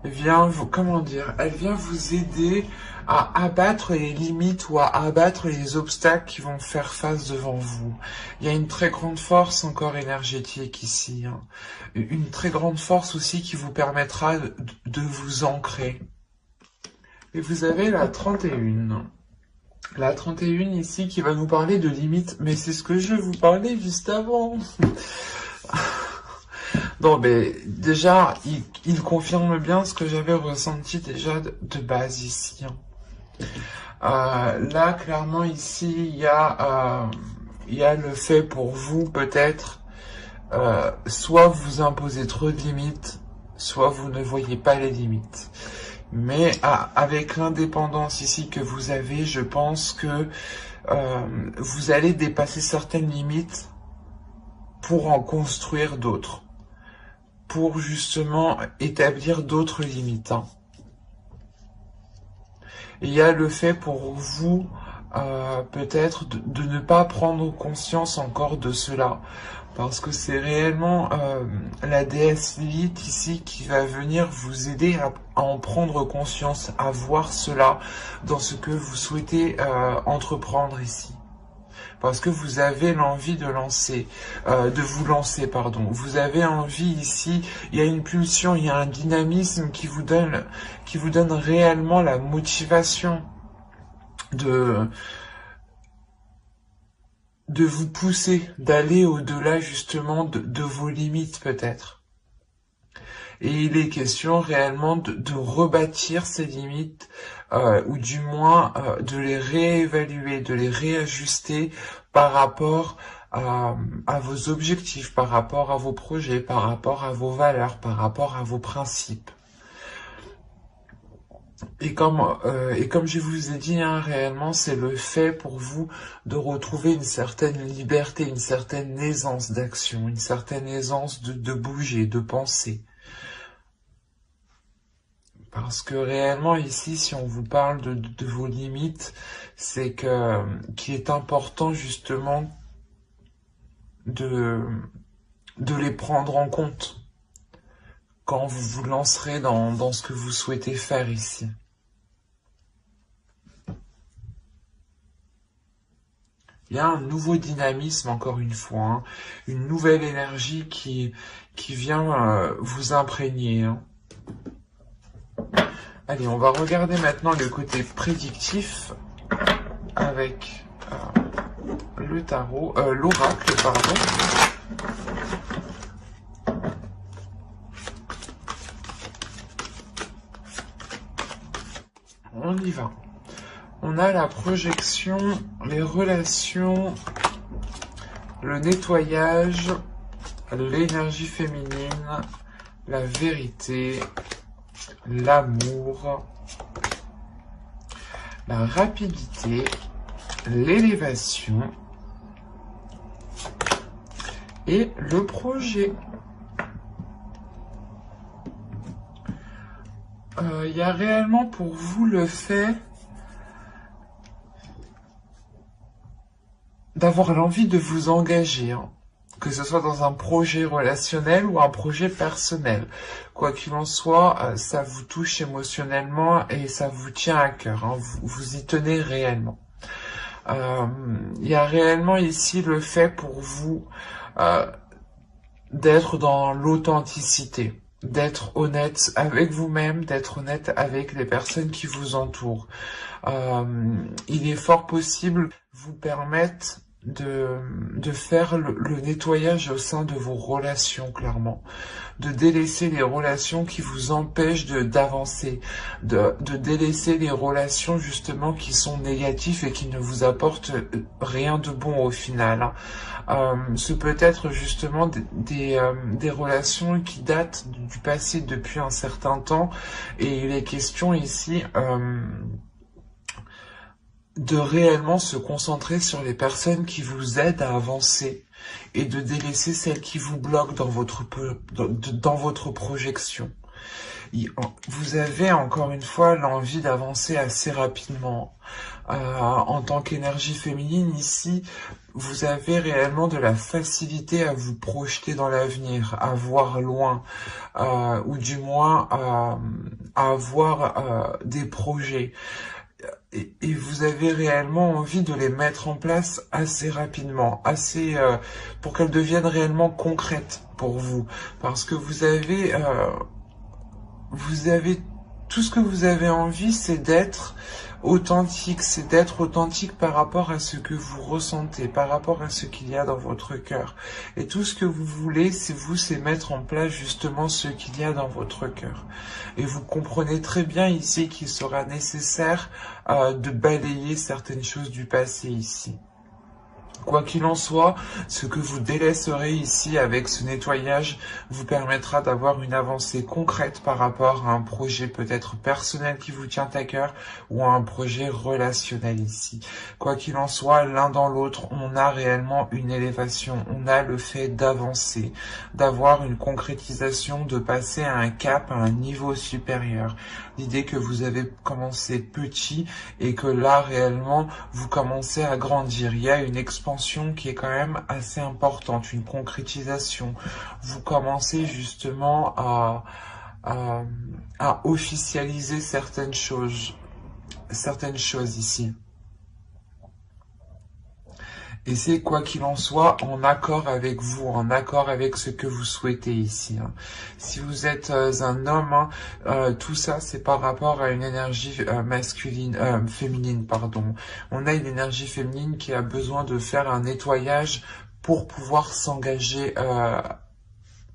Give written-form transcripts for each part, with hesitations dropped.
vient vous, comment dire, elle vient vous aider à abattre les limites ou à abattre les obstacles qui vont faire face devant vous. Il y a une très grande force encore énergétique ici, hein. Une très grande force aussi qui vous permettra de vous ancrer. Et vous avez la 31. La 31 ici qui va nous parler de limites, mais c'est ce que je vous parlais juste avant. Non, mais déjà, il confirme bien ce que j'avais ressenti déjà de base ici, hein. Là, clairement, ici, il y a le fait pour vous, peut-être, soit vous imposez trop de limites, soit vous ne voyez pas les limites. Mais avec l'indépendance ici que vous avez, je pense que vous allez dépasser certaines limites pour en construire d'autres, pour justement établir d'autres limites, hein. Il y a le fait pour vous, peut-être, de ne pas prendre conscience encore de cela. Parce que c'est réellement la déesse Lilith ici qui va venir vous aider à en prendre conscience, à voir cela dans ce que vous souhaitez entreprendre ici. Parce que vous avez l'envie de vous lancer, pardon. Vous avez envie ici, il y a une pulsion, il y a un dynamisme qui vous donne réellement la motivation de vous pousser, d'aller au-delà justement de vos limites peut-être. Et il est question réellement de rebâtir ces limites, ou du moins de les réévaluer, de les réajuster par rapport à vos objectifs, par rapport à vos projets, par rapport à vos valeurs, par rapport à vos principes. Et comme je vous ai dit, hein, réellement, c'est le fait pour vous de retrouver une certaine liberté, une certaine aisance d'action, une certaine aisance de bouger, de penser. Parce que réellement ici, si on vous parle de vos limites, c'est qu'il est important justement de les prendre en compte quand vous vous lancerez dans ce que vous souhaitez faire ici. Il y a un nouveau dynamisme, encore une fois, hein, une nouvelle énergie qui vient vous imprégner, hein. Allez, on va regarder maintenant le côté prédictif avec le tarot, l'oracle, pardon. On y va. On a la projection, les relations, le nettoyage, l'énergie féminine, la vérité, l'amour, la rapidité, l'élévation et le projet. Il y a réellement pour vous le fait d'avoir l'envie de vous engager, hein, que ce soit dans un projet relationnel ou un projet personnel. Quoi qu'il en soit, ça vous touche émotionnellement et ça vous tient à cœur, hein, vous y tenez réellement. Il y a réellement ici le fait pour vous d'être dans l'authenticité, d'être honnête avec vous-même, d'être honnête avec les personnes qui vous entourent. Il est fort possible vous permettre de faire le nettoyage au sein de vos relations, clairement, de délaisser les relations qui vous empêchent d'avancer, de délaisser les relations justement qui sont négatives et qui ne vous apportent rien de bon au final, hein. Ce peut être justement des relations qui datent du passé depuis un certain temps, et il est question ici de réellement se concentrer sur les personnes qui vous aident à avancer et de délaisser celles qui vous bloquent dans votre projection. Vous avez encore une fois l'envie d'avancer assez rapidement. En tant qu'énergie féminine ici, vous avez réellement de la facilité à vous projeter dans l'avenir, à voir loin, ou du moins à avoir des projets. Et vous avez réellement envie de les mettre en place assez rapidement, assez pour qu'elles deviennent réellement concrètes pour vous, parce que vous avez tout ce que vous avez envie, c'est d'être authentique par rapport à ce que vous ressentez, par rapport à ce qu'il y a dans votre cœur. Et tout ce que vous voulez, c'est mettre en place justement ce qu'il y a dans votre cœur. Et vous comprenez très bien ici qu'il sera nécessaire de balayer certaines choses du passé ici. Quoi qu'il en soit, ce que vous délaisserez ici avec ce nettoyage vous permettra d'avoir une avancée concrète par rapport à un projet peut-être personnel qui vous tient à cœur ou à un projet relationnel ici. Quoi qu'il en soit, l'un dans l'autre, on a réellement une élévation, on a le fait d'avancer, d'avoir une concrétisation, de passer à un cap, à un niveau supérieur. L'idée que vous avez commencé petit et que là réellement vous commencez à grandir. Il y a une expansion qui est quand même assez importante, une concrétisation. Vous commencez justement à officialiser certaines choses ici. Et c'est quoi qu'il en soit en accord avec vous, en accord avec ce que vous souhaitez ici. Si vous êtes un homme, tout ça c'est par rapport à une énergie féminine, pardon. On a une énergie féminine qui a besoin de faire un nettoyage pour pouvoir s'engager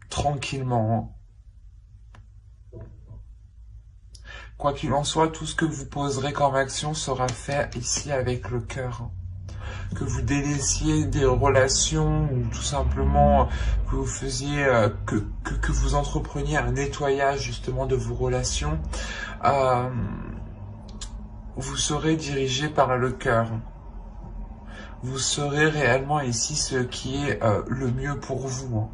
tranquillement. Quoi qu'il en soit, tout ce que vous poserez comme action sera fait ici avec le cœur. Que vous délaissiez des relations ou tout simplement que vous faisiez que vous entrepreniez un nettoyage justement de vos relations, vous serez dirigé par le cœur. Vous serez réellement ici ce qui est le mieux pour vous.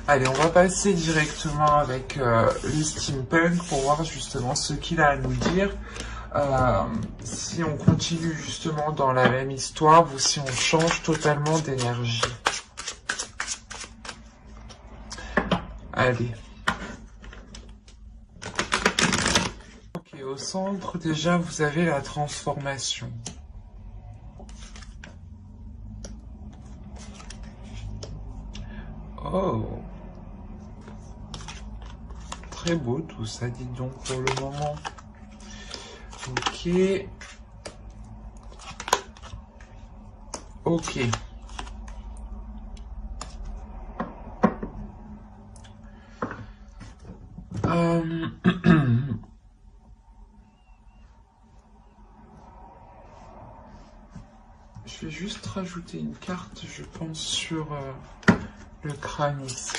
Allez, on va passer directement avec le steampunk pour voir justement ce qu'il a à nous dire. Si on continue justement dans la même histoire ou si on change totalement d'énergie. Allez. Ok, au centre, déjà, vous avez la transformation. Oh. Très beau tout ça, dites donc, pour le moment. Ok. Ok. Je vais juste rajouter une carte, je pense, sur le crâne ici.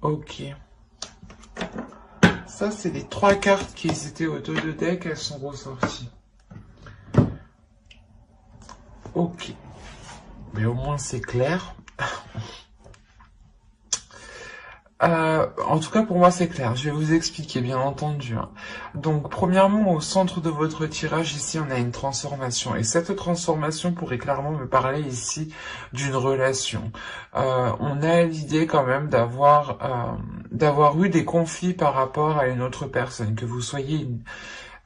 Ok. Ça, c'est les 3 cartes qui étaient au dos de deck, elles sont ressorties. Ok. Mais au moins, c'est clair. En tout cas, pour moi, c'est clair. Je vais vous expliquer, bien entendu. Donc, premièrement, au centre de votre tirage, ici, on a une transformation. Et cette transformation pourrait clairement me parler ici d'une relation. On a l'idée quand même d'avoir eu des conflits par rapport à une autre personne. Que vous soyez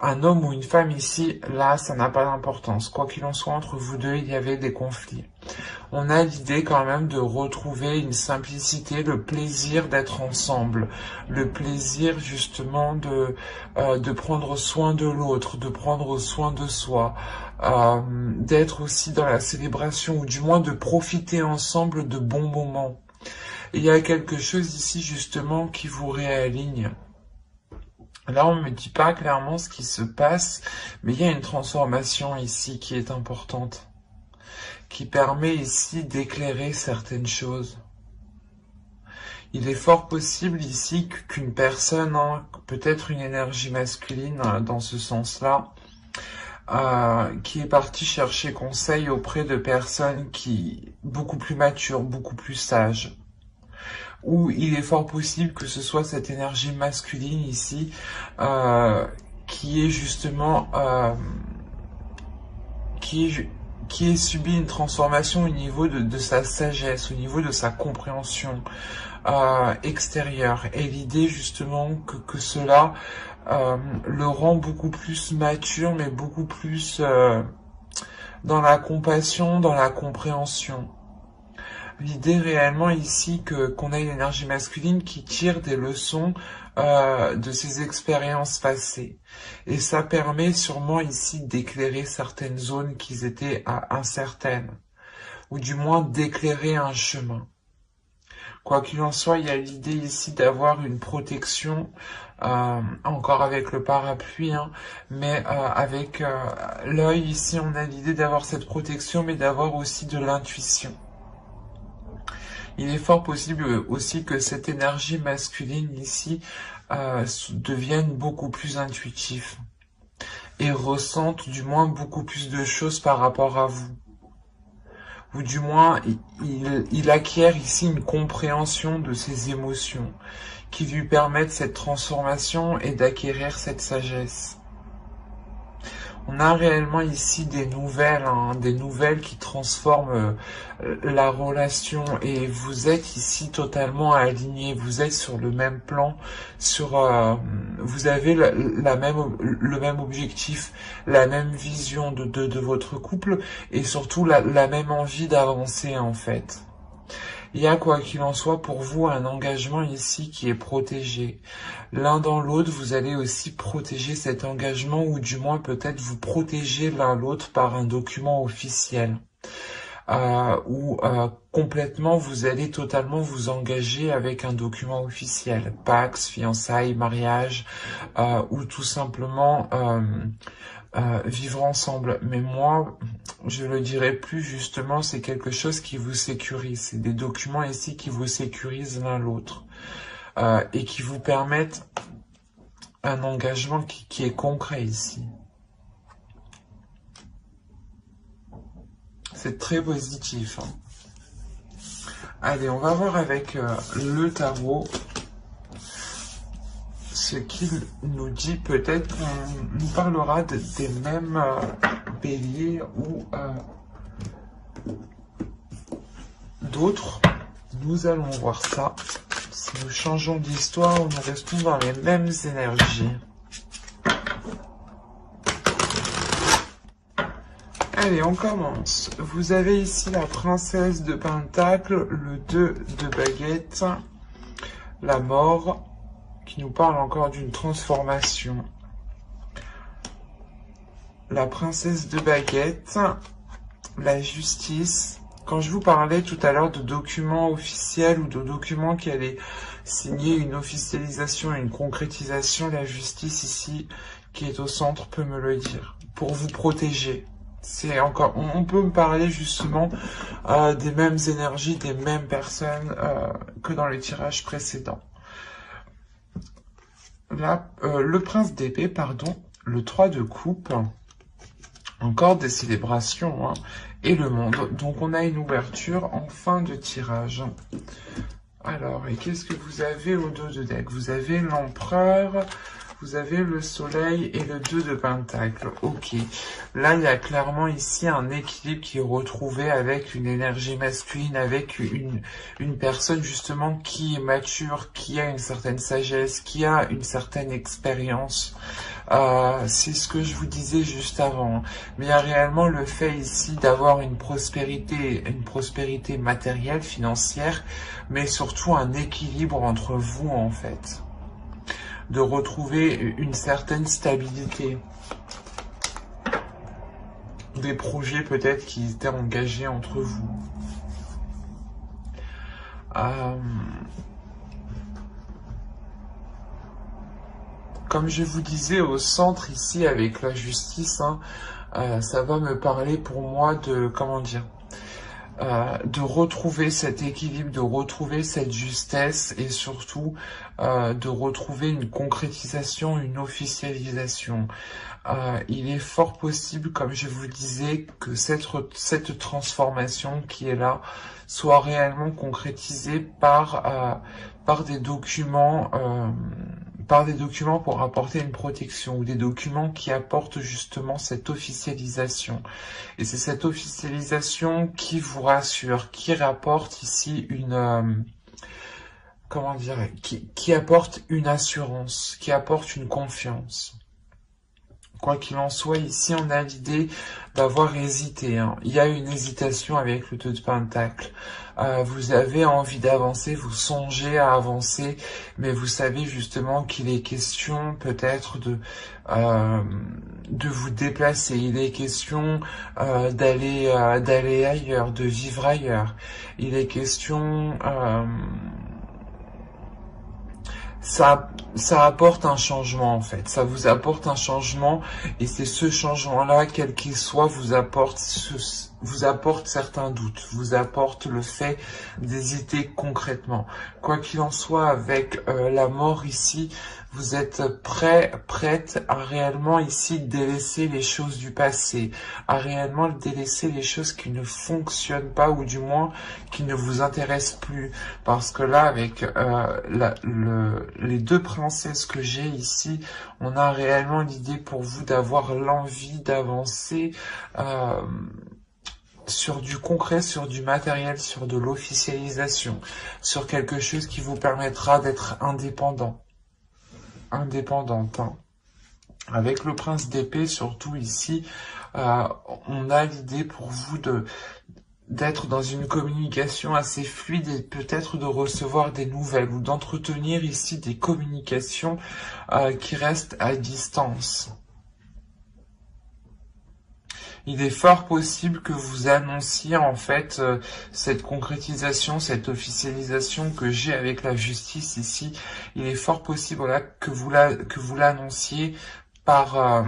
un homme ou une femme ici, là, ça n'a pas d'importance. Quoi qu'il en soit, entre vous deux, il y avait des conflits. On a l'idée quand même de retrouver une simplicité, le plaisir d'être ensemble, le plaisir justement de prendre soin de l'autre, de prendre soin de soi, d'être aussi dans la célébration, ou du moins de profiter ensemble de bons moments. Et il y a quelque chose ici justement qui vous réaligne. Là, on ne me dit pas clairement ce qui se passe, mais il y a une transformation ici qui est importante, qui permet ici d'éclairer certaines choses. Il est fort possible ici qu'une personne, peut-être une énergie masculine dans ce sens-là, qui est partie chercher conseil auprès de personnes beaucoup plus matures, beaucoup plus sages. Ou il est fort possible que ce soit cette énergie masculine ici qui est justement qui ait subi une transformation au niveau de sa sagesse, au niveau de sa compréhension extérieure. Et l'idée justement que cela le rend beaucoup plus mature, mais beaucoup plus dans la compassion, dans la compréhension. L'idée réellement ici qu'on a une énergie masculine qui tire des leçons de ses expériences passées. Et ça permet sûrement ici d'éclairer certaines zones qui étaient incertaines, ou du moins d'éclairer un chemin. Quoi qu'il en soit, il y a l'idée ici d'avoir une protection, encore avec le parapluie, mais avec l'œil ici, on a l'idée d'avoir cette protection, mais d'avoir aussi de l'intuition. Il est fort possible aussi que cette énergie masculine ici devienne beaucoup plus intuitive et ressente du moins beaucoup plus de choses par rapport à vous. Ou du moins, il acquiert ici une compréhension de ses émotions qui lui permettent cette transformation et d'acquérir cette sagesse. On a réellement ici des nouvelles qui transforment la relation, et vous êtes ici totalement alignés, vous êtes sur le même plan, vous avez le même objectif, la même vision de votre couple, et surtout la même envie d'avancer en fait. Il y a, quoi qu'il en soit, pour vous, un engagement ici qui est protégé. L'un dans l'autre, vous allez aussi protéger cet engagement, ou du moins peut-être vous protéger l'un l'autre par un document officiel. Ou complètement, vous allez totalement vous engager avec un document officiel. Pax, fiançailles, mariage, ou tout simplement vivre ensemble. Mais moi, je le dirais plus justement, c'est quelque chose qui vous sécurise. C'est des documents ici qui vous sécurisent l'un l'autre et qui vous permettent un engagement qui est concret ici. C'est très positif. Allez, on va voir avec le tarot ce qu'il nous dit. Peut-être qu'on nous parlera des mêmes béliers ou d'autres. Nous allons voir ça. Si nous changeons d'histoire, nous restons dans les mêmes énergies. Allez, on commence. Vous avez ici la princesse de Pentacle, le 2 de baguette, la mort, qui nous parle encore d'une transformation. La princesse de baguette, la justice. Quand je vous parlais tout à l'heure de documents officiels ou de documents qui allaient signer une officialisation et une concrétisation, la justice ici, qui est au centre, peut me le dire. Pour vous protéger. C'est encore, on peut me parler justement des mêmes énergies, des mêmes personnes que dans les tirages précédents. Là, le prince d'épée, pardon, le 3 de coupe, encore des célébrations, et le monde. Donc on a une ouverture en fin de tirage. Alors, et qu'est-ce que vous avez au dos de deck? Vous avez l'empereur, Vous avez le soleil et le 2 de Pentacle. Ok. Là, il y a clairement ici un équilibre qui est retrouvé avec une énergie masculine, avec une personne justement qui est mature, qui a une certaine sagesse, qui a une certaine expérience. C'est ce que je vous disais juste avant. Mais il y a réellement le fait ici d'avoir une prospérité matérielle, financière, mais surtout un équilibre entre vous en fait. De retrouver une certaine stabilité. Des projets peut-être qui étaient engagés entre vous. Comme je vous disais, au centre ici avec la justice, ça va me parler pour moi de, comment dire, de retrouver cet équilibre, de retrouver cette justesse et surtout de retrouver une concrétisation, une officialisation. Il est fort possible, comme je vous disais, que cette transformation qui est là soit réellement concrétisée par des documents pour apporter une protection ou des documents qui apportent justement cette officialisation. Et c'est cette officialisation qui vous rassure, qui rapporte ici une... comment dire, qui apporte une assurance, qui apporte une confiance. Quoi qu'il en soit, ici on a l'idée d'avoir hésité. Il y a une hésitation avec le 2 de Pentacle. Vous avez envie d'avancer, vous songez à avancer, mais vous savez justement qu'il est question peut-être de vous déplacer. Il est question d'aller ailleurs, de vivre ailleurs. Il est question... Ça apporte un changement en fait, ça vous apporte un changement et c'est ce changement-là, quel qu'il soit, vous apporte certains doutes, vous apporte le fait d'hésiter concrètement. Quoi qu'il en soit, avec la mort ici, vous êtes prête à réellement ici délaisser les choses du passé, à réellement délaisser les choses qui ne fonctionnent pas ou du moins qui ne vous intéressent plus. Parce que là, avec les deux princesses que j'ai ici, on a réellement l'idée pour vous d'avoir l'envie d'avancer sur du concret, sur du matériel, sur de l'officialisation, sur quelque chose qui vous permettra d'être indépendante. Avec le prince d'épée, surtout ici, on a l'idée pour vous d'être dans une communication assez fluide et peut-être de recevoir des nouvelles ou d'entretenir ici des communications qui restent à distance. Il est fort possible que vous annonciez en fait cette concrétisation, cette officialisation que j'ai avec la justice ici. Il est fort possible voilà, que vous l'annonciez par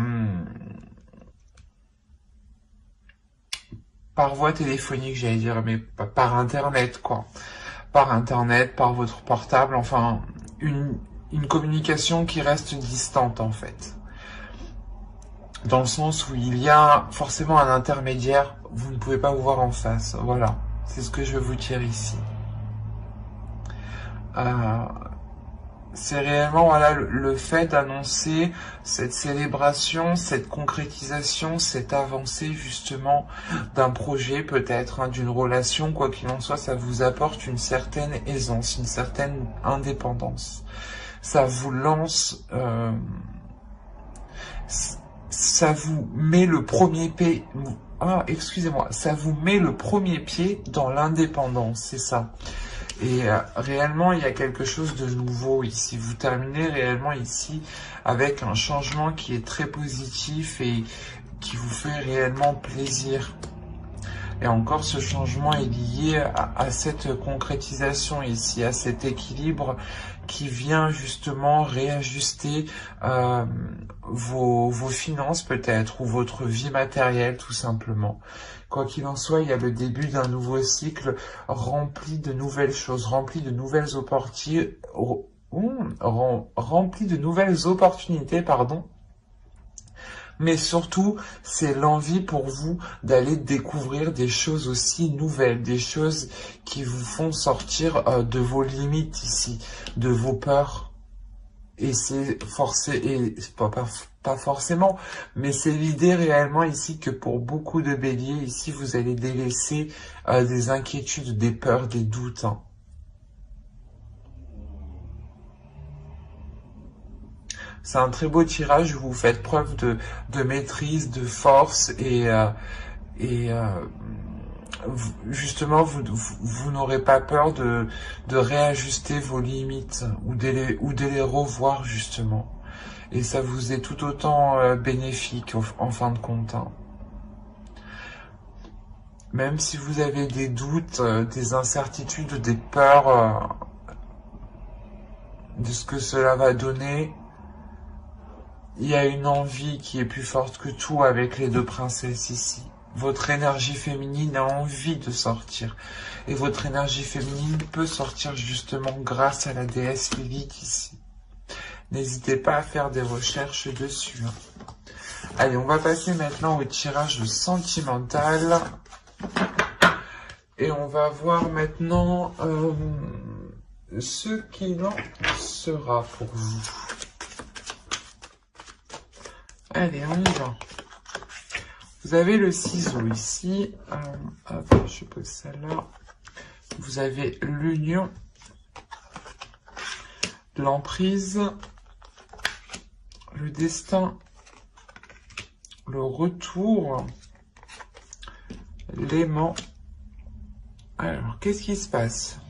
voie téléphonique, j'allais dire, mais par internet quoi. Par internet, par votre portable, enfin une communication qui reste distante en fait. Dans le sens où il y a forcément un intermédiaire, vous ne pouvez pas vous voir en face. Voilà, c'est ce que je veux vous dire ici. C'est réellement voilà, le fait d'annoncer cette célébration, cette concrétisation, cette avancée justement d'un projet peut-être, d'une relation, quoi qu'il en soit, ça vous apporte une certaine aisance, une certaine indépendance. Ça vous lance... ça vous met le premier pied... ça vous met le premier pied dans l'indépendance, c'est ça. Et réellement, il y a quelque chose de nouveau ici. Vous terminez réellement ici avec un changement qui est très positif et qui vous fait réellement plaisir. Et encore, ce changement est lié à cette concrétisation ici, à cet équilibre qui vient justement réajuster vos finances peut-être, ou votre vie matérielle tout simplement. Quoi qu'il en soit, il y a le début d'un nouveau cycle rempli de nouvelles choses, rempli de nouvelles opportunités, mais surtout, c'est l'envie pour vous d'aller découvrir des choses aussi nouvelles, des choses qui vous font sortir de vos limites ici, de vos peurs. Et c'est forcé, et pas forcément, mais c'est l'idée réellement ici que pour beaucoup de béliers, ici, vous allez délaisser des inquiétudes, des peurs, des doutes, hein. C'est un très beau tirage où vous faites preuve de maîtrise, de force et justement, vous n'aurez pas peur de réajuster vos limites ou de les revoir justement. Et ça vous est tout autant bénéfique en fin de compte, hein. Même si vous avez des doutes, des incertitudes, des peurs de ce que cela va donner, il y a une envie qui est plus forte que tout avec les deux princesses ici. Votre énergie féminine a envie de sortir. Et votre énergie féminine peut sortir justement grâce à la déesse Lilith ici. N'hésitez pas à faire des recherches dessus. Allez, on va passer maintenant au tirage sentimental. Et on va voir maintenant ce qu'il en sera pour vous. Allez, on y va. Vous avez le ciseau ici. Hop, je pose ça là. Vous avez l'union, l'emprise, le destin, le retour, l'aimant. Alors, qu'est-ce qui se passe?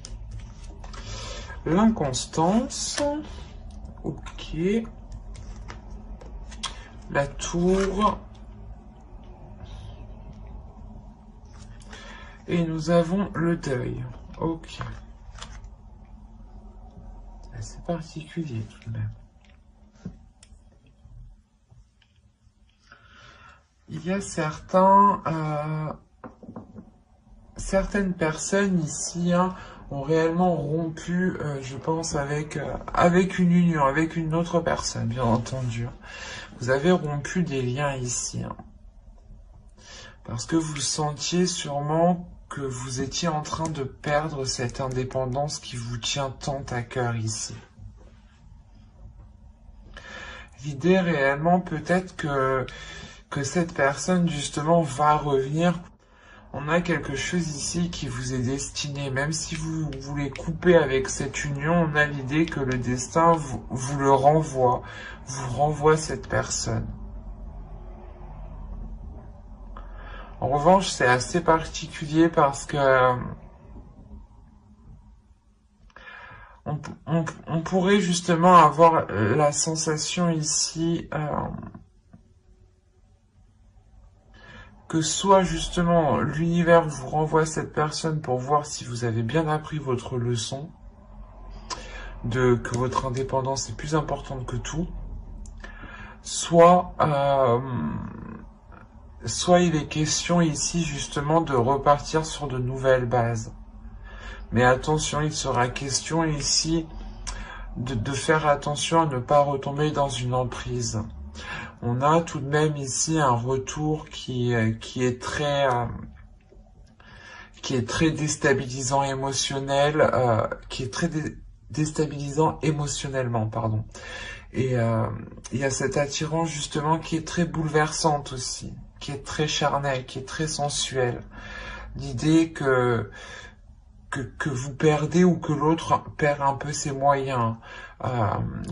L'inconstance. Ok. La tour. Et nous avons le deuil. Ok. C'est particulier tout de même. Il y a certaines personnes ici ont réellement rompu, je pense, avec une union, avec une autre personne, bien entendu. Vous avez rompu des liens ici. Parce que vous sentiez sûrement que vous étiez en train de perdre cette indépendance qui vous tient tant à cœur ici. L'idée réellement peut-être que cette personne justement va revenir. On a quelque chose ici qui vous est destiné. Même si vous voulez couper avec cette union, on a l'idée que le destin vous le renvoie. Vous renvoie cette personne. En revanche, c'est assez particulier parce que on pourrait justement avoir la sensation ici que soit justement l'univers vous renvoie cette personne pour voir si vous avez bien appris votre leçon, que votre indépendance est plus importante que tout, soit il est question ici justement de repartir sur de nouvelles bases. Mais attention, il sera question ici de faire attention à ne pas retomber dans une emprise. On a tout de même ici un retour qui est très déstabilisant déstabilisant émotionnellement, pardon. Et il y a cette attirance justement qui est très bouleversante aussi, qui est très charnelle, qui est très sensuelle. L'idée que vous perdez ou que l'autre perd un peu ses moyens.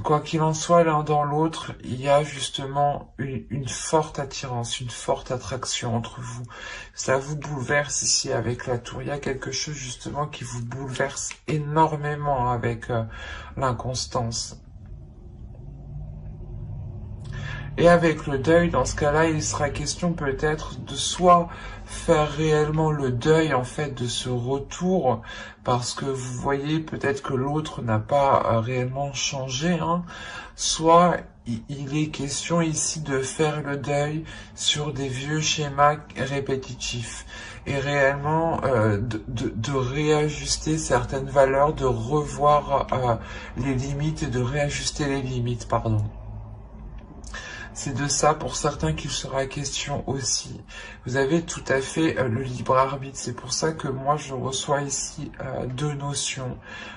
Quoi qu'il en soit, l'un dans l'autre, il y a justement une forte attirance, une forte attraction entre vous. Ça vous bouleverse ici avec la tour. Il y a quelque chose justement qui vous bouleverse énormément avec l'inconstance. Et avec le deuil, dans ce cas-là, il sera question peut-être de soit faire réellement le deuil en fait de ce retour, parce que vous voyez peut-être que l'autre n'a pas réellement changé, soit il est question ici de faire le deuil sur des vieux schémas répétitifs et réellement de réajuster certaines valeurs, de revoir les limites et de réajuster les limites, pardon. C'est de ça pour certains qu'il sera question aussi. Vous avez tout à fait le libre arbitre. C'est pour ça que moi je reçois ici deux notions.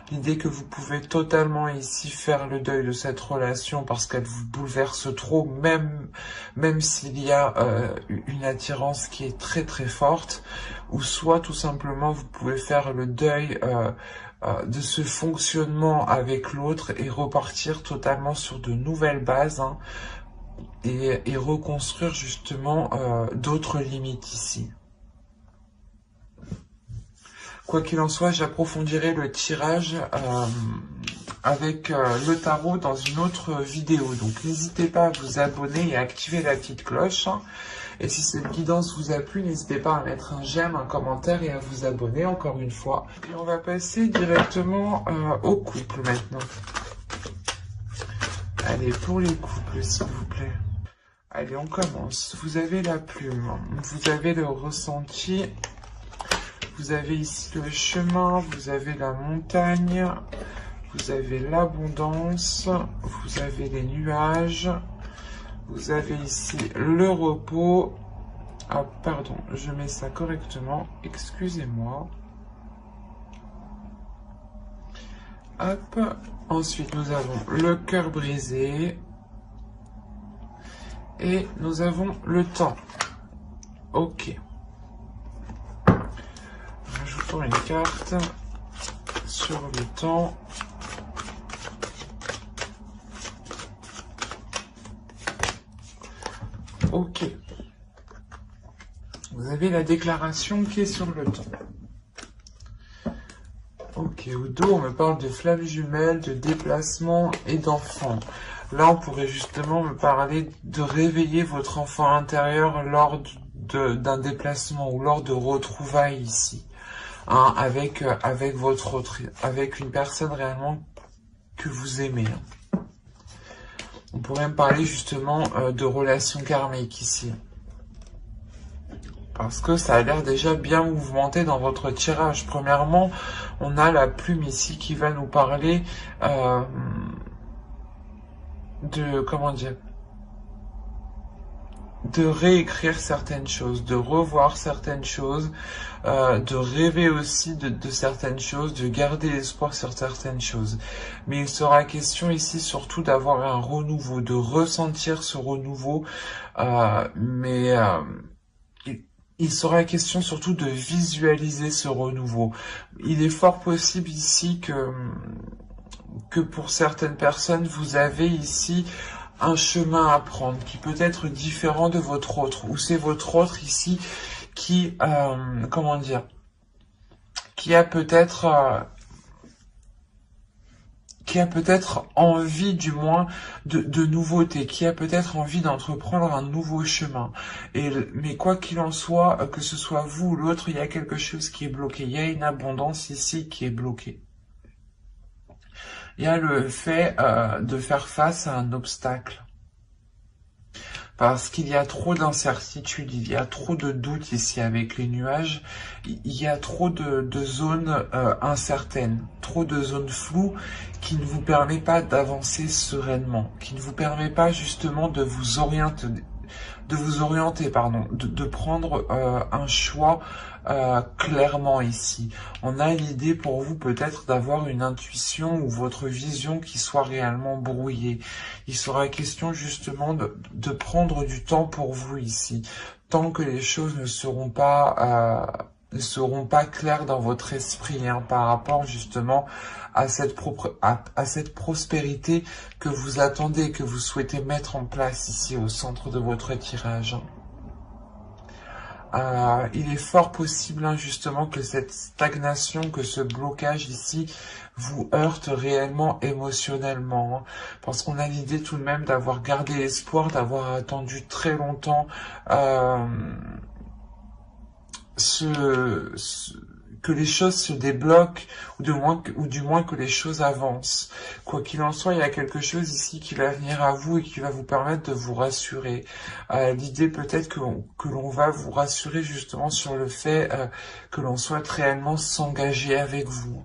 L'idée que vous pouvez totalement ici faire le deuil de cette relation parce qu'elle vous bouleverse trop, même s'il y a une attirance qui est très très forte, ou soit tout simplement vous pouvez faire le deuil de ce fonctionnement avec l'autre et repartir totalement sur de nouvelles bases, hein, et reconstruire justement d'autres limites ici. Quoi qu'il en soit, j'approfondirai le tirage avec le tarot dans une autre vidéo. Donc n'hésitez pas à vous abonner et à activer la petite cloche. Et si cette guidance vous a plu, n'hésitez pas à mettre un j'aime, un commentaire et à vous abonner encore une fois. Et on va passer directement au couple maintenant. Allez, pour les couples, s'il vous plaît. Allez, on commence. Vous avez la plume, vous avez le ressenti, vous avez ici le chemin, vous avez la montagne, vous avez l'abondance, vous avez les nuages, vous avez ici le repos. Ah, pardon, je mets ça correctement, excusez-moi. Hop, ensuite nous avons le cœur brisé. Et nous avons le temps. Ok. Rajoutons une carte sur le temps. Ok. Vous avez la déclaration qui est sur le temps. Ok, au dos, on me parle de flammes jumelles, de déplacement et d'enfants. Là, on pourrait justement me parler de réveiller votre enfant intérieur lors d'un déplacement ou lors de retrouvailles ici, hein, avec une personne réellement que vous aimez. On pourrait me parler justement de relations karmiques ici. Parce que ça a l'air déjà bien mouvementé dans votre tirage. Premièrement, on a la plume ici qui va nous parler comment dire, de réécrire certaines choses, de revoir certaines choses, de rêver aussi de certaines choses, de garder l'espoir sur certaines choses. Mais il sera question ici surtout d'avoir un renouveau, de ressentir ce renouveau, il sera question surtout de visualiser ce renouveau. Il est fort possible ici que pour certaines personnes, vous avez ici un chemin à prendre qui peut être différent de votre autre, ou c'est votre autre ici qui, comment dire, qui a peut-être envie du moins de nouveauté, qui a peut-être envie d'entreprendre un nouveau chemin. Mais quoi qu'il en soit, que ce soit vous ou l'autre, il y a quelque chose qui est bloqué. Il y a une abondance ici qui est bloquée. Il y a le fait de faire face à un obstacle. Parce qu'il y a trop d'incertitudes, il y a trop de doutes ici avec les nuages, il y a trop de zones incertaines, trop de zones floues qui ne vous permet pas d'avancer sereinement, qui ne vous permet pas justement de vous orienter, de prendre un choix clairement ici. On a l'idée pour vous peut-être d'avoir une intuition ou votre vision qui soit réellement brouillée. Il sera question justement de prendre du temps pour vous ici, tant que les choses ne seront pas claires dans votre esprit, hein, par rapport justement à cette prospérité que vous attendez, que vous souhaitez mettre en place ici au centre de votre tirage. Il est fort possible, hein, justement, que cette stagnation, que ce blocage ici vous heurte réellement émotionnellement, hein, parce qu'on a l'idée tout de même d'avoir gardé l'espoir, d'avoir attendu très longtemps que les choses se débloquent, ou du moins que les choses avancent. Quoi qu'il en soit, il y a quelque chose ici qui va venir à vous et qui va vous permettre de vous rassurer. L'idée peut-être que l'on va vous rassurer justement sur le fait que l'on souhaite réellement s'engager avec vous.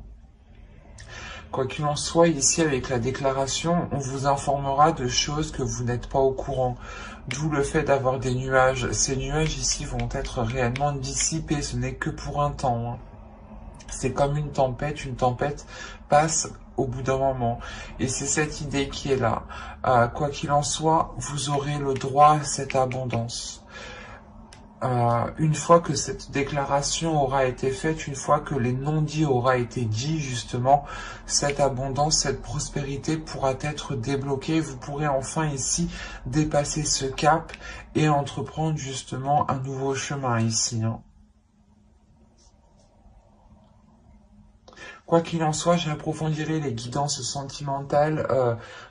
Quoi qu'il en soit, ici avec la déclaration, on vous informera de choses que vous n'êtes pas au courant. D'où le fait d'avoir des nuages. Ces nuages ici vont être réellement dissipés, ce n'est que pour un temps, hein. C'est comme une tempête passe au bout d'un moment. Et c'est cette idée qui est là. Quoi qu'il en soit, vous aurez le droit à cette abondance. Une fois que cette déclaration aura été faite, une fois que les non-dits aura été dit, justement, cette abondance, cette prospérité pourra être débloquée. Vous pourrez enfin ici dépasser ce cap et entreprendre justement un nouveau chemin ici, hein. Quoi qu'il en soit, j'approfondirai les guidances sentimentales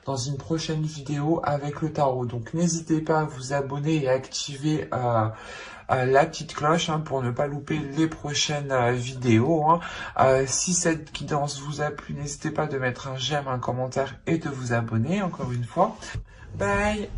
dans une prochaine vidéo avec le tarot. Donc n'hésitez pas à vous abonner et à activer la petite cloche, hein, pour ne pas louper les prochaines vidéos, hein. Si cette guidance vous a plu, n'hésitez pas de mettre un j'aime, un commentaire et de vous abonner encore une fois. Bye!